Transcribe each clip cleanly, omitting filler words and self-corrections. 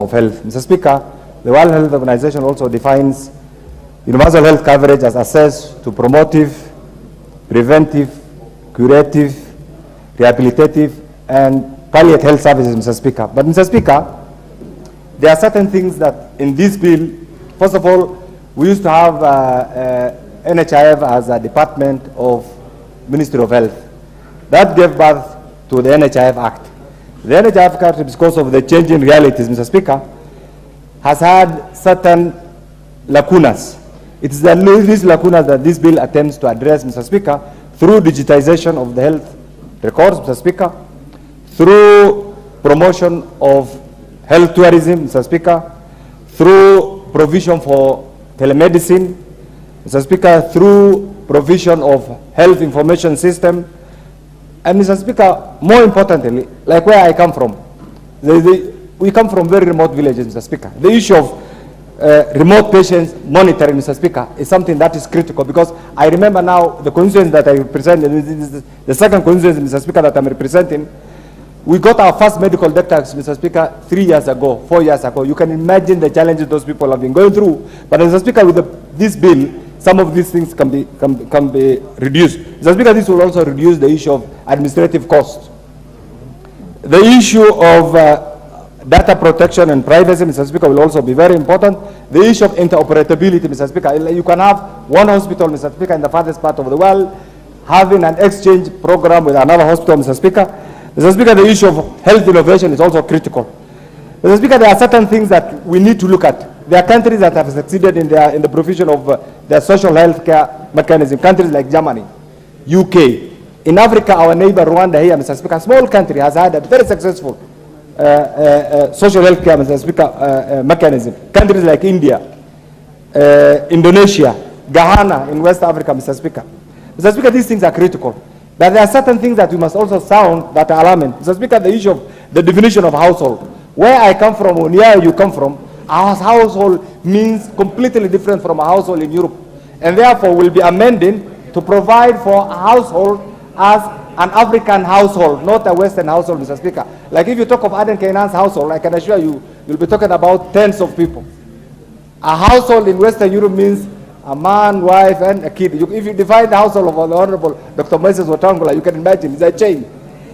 of health. Mr. Speaker, the World Health Organization also defines universal health coverage as access to promotive, preventive, curative, rehabilitative, and palliative health services, Mr. Speaker. But, Mr. Speaker, there are certain things that in this bill, first of all, we used to have NHIF as a department of Ministry of Health. That gave birth to the NHIF Act. The NHIF Act, because of the changing realities, Mr. Speaker, has had certain lacunas. It is these lacunas that this bill attempts to address, Mr. Speaker, through digitization of the health records, Mr. Speaker, through promotion of health tourism, Mr. Speaker, through provision for telemedicine, Mr. Speaker, through provision of health information system, and Mr. Speaker, more importantly, like where I come from, we come from very remote villages, Mr. Speaker. The issue of remote patients monitoring, Mr. Speaker, is something that is critical, because I remember now the constituency that I represent, the second constituency, Mr. Speaker, that I'm representing. We got our first medical doctors, Mr. Speaker, 3 years ago, 4 years ago. You can imagine the challenges those people have been going through. But, Mr. Speaker, with this bill, some of these things can be reduced. Mr. Speaker, this will also reduce the issue of administrative costs. The issue of data protection and privacy, Mr. Speaker, will also be very important. The issue of interoperability, Mr. Speaker. You can have one hospital, Mr. Speaker, in the farthest part of the world, having an exchange program with another hospital, Mr. Speaker. Mr. Speaker, the issue of health innovation is also critical. Mr. Speaker, there are certain things that we need to look at. There are countries that have succeeded in the provision of their social health care mechanism, countries like Germany, UK. In Africa, our neighbor Rwanda here, Mr. Speaker, a small country, has had a very successful social health care, Mr. Speaker, mechanism. Countries like India, Indonesia, Ghana in West Africa, Mr. Speaker. Mr. Speaker, these things are critical. But there are certain things that we must also sound that are alarming. Mr. Speaker, the issue of the definition of household. Where I come from, or near you come from, our household means completely different from a household in Europe. And therefore, we'll be amending to provide for a household as an African household, not a Western household, Mr. Speaker. Like if you talk of Keinan's household, I can assure you, you'll be talking about tens of people. A household in Western Europe means a man, wife, and a kid. If you divide the household of the Honorable Dr. Moses Wetangula, you can imagine, it's a chain.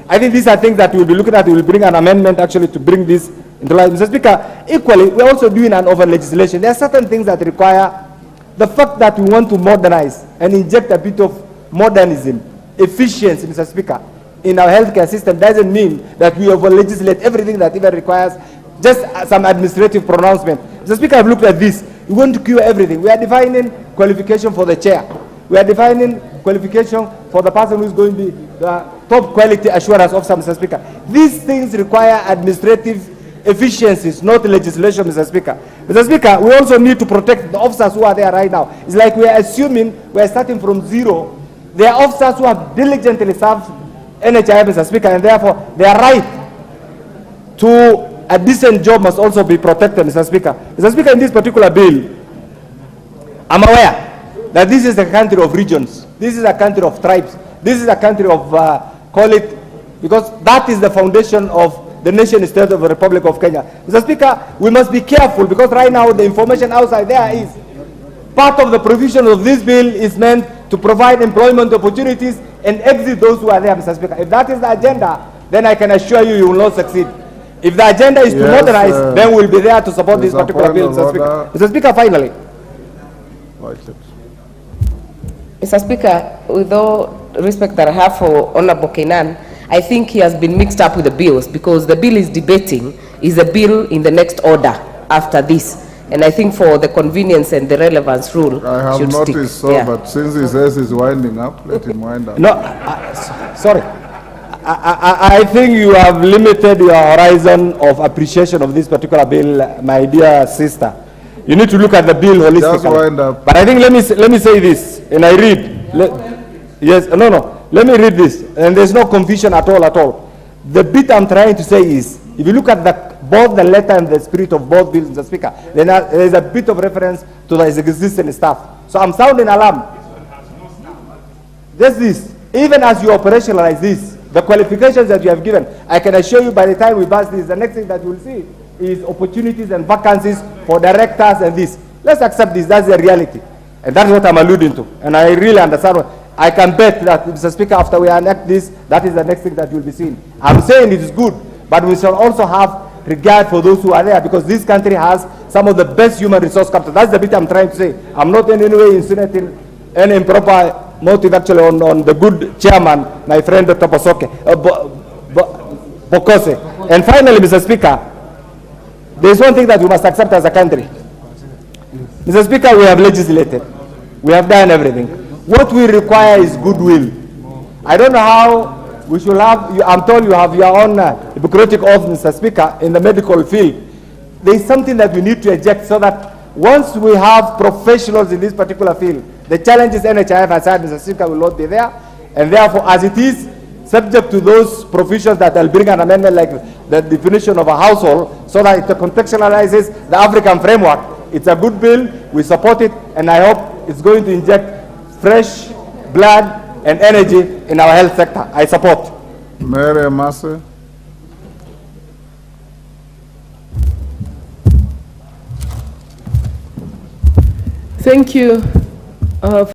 I think these are things that we'll be looking at. We will bring an amendment actually to bring this into life. Mr. Speaker, equally, we're also doing an over legislation. There are certain things that require the fact that we want to modernize and inject a bit of modernism, efficiency, Mr. Speaker, in our healthcare system doesn't mean that we over legislate everything that even requires just some administrative pronouncement. Mr. Speaker, I've looked at this. We want to cure everything. We are defining qualification for the chair. We are defining qualification for the person who is going to be the top quality assurance officer, Mr. Speaker. These things require administrative efficiencies, not legislation, Mr. Speaker. Mr. Speaker, we also need to protect the officers who are there right now. It's like we are assuming we are starting from zero. There are officers who have diligently served NHIF, Mr. Speaker, and therefore their right to a decent job must also be protected, Mr. Speaker. Mr. Speaker, in this particular bill, I'm aware that this is a country of regions. This is a country of tribes. This is a country of, call it, because that is the foundation of the nation state of the Republic of Kenya. Mr. Speaker, we must be careful, because right now the information outside there is part of the provision of this bill is meant to provide employment opportunities and exit those who are there, Mr. Speaker. If that is the agenda, then I can assure you, you will not succeed. If the agenda is to modernize, then we'll be there to support this particular bill, Mr. Speaker. Mr. Speaker, finally. Mr. Speaker, with all respect that I have for Honorable Keinan, I think he has been mixed up with the bills, because the bill is debating is a bill in the next order after this. And I think for the convenience and the relevance rule, I have noticed so, but since he says he's winding up, let him wind up. No, sorry. I think you have limited your horizon of appreciation of this particular bill, my dear sister. You need to look at the bill holistically. Just wind up. But I think let me say this, and I read. Let me read this, and there's no confusion at all. The bit I'm trying to say is, if you look at both the letter and the spirit of both bills, Mr. Speaker, then there's a bit of reference to the existing staff. So I'm sounding alarm. Just this, even as you operationalize this, the qualifications that you have given, I can assure you by the time we pass this, the next thing that you will see is opportunities and vacancies for directors and this. Let's accept this, that's the reality. And that's what I'm alluding to. And I really understand. I can bet that, Mr. Speaker, after we enact this, that is the next thing that you'll be seeing. I'm saying it is good, but we shall also have regard for those who are there, because this country has some of the best human resource capital. That's the bit I'm trying to say. I'm not in any way insinuating any improper motive actually on the good chairman, my friend Dr. Bokose. And finally, Mr. Speaker, there's one thing that we must accept as a country. Mr. Speaker, we have legislated. We have done everything. What we require is goodwill. I don't know how we should have, I'm told you have your own Hippocratic oath, Mr. Speaker, in the medical field. There is something that we need to eject so that once we have professionals in this particular field, the challenges NHIF has had, Mr. Speaker, will not be there. And therefore, as it is, subject to those provisions that will bring an amendment like the definition of a household, so that it contextualizes the African framework. It's a good bill, we support it, and I hope it's going to inject fresh blood and energy in our health sector. I support. Mary Massey. Thank you.